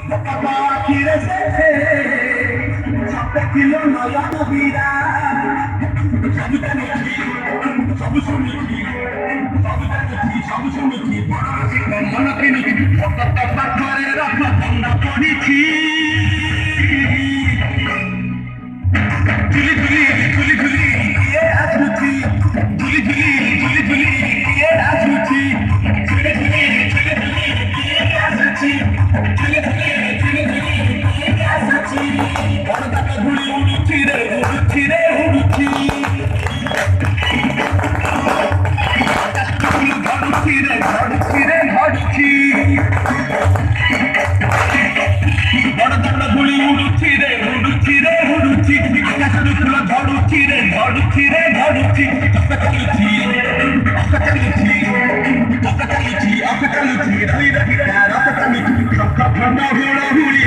পাখির সাথে সাথে ছিল নয়ন বীরা সব জানি সব শুনেছি সব জানি সব শুনেছি মনে কিনেছি পাথরের রাখা ঠান্ডা পড়েছি ঝুলি ঝুলি ঝুলি ঝুলি দিয়ে আসুছি ঝুলি ঝুলি ঝুলি ঝুলি দিয়ে আসুছি ঝুলি ঝুলি ঝুলি ঝুলি দিয়ে আসুছি ঝুলি ঝুলি ঝুলি ঝুলি দিয়ে আসুছি পর্দাটা ঘুরি উড়ুছি রে উড়ুছি রে উড়ুছি ধরুছি রে ধরুছি রে ধরুছি পর্দাটা ঘুরি উড়ুছি রে উড়ুছি রে উড়ুছি আকাশের ফুল ধরুছি রে ধরুছি রে ধরুছি চালুছি চালুছি চালুছি চালুছি রহি রহি রাত চালুছি সব ঠান্ডা হুড়া হুড়ি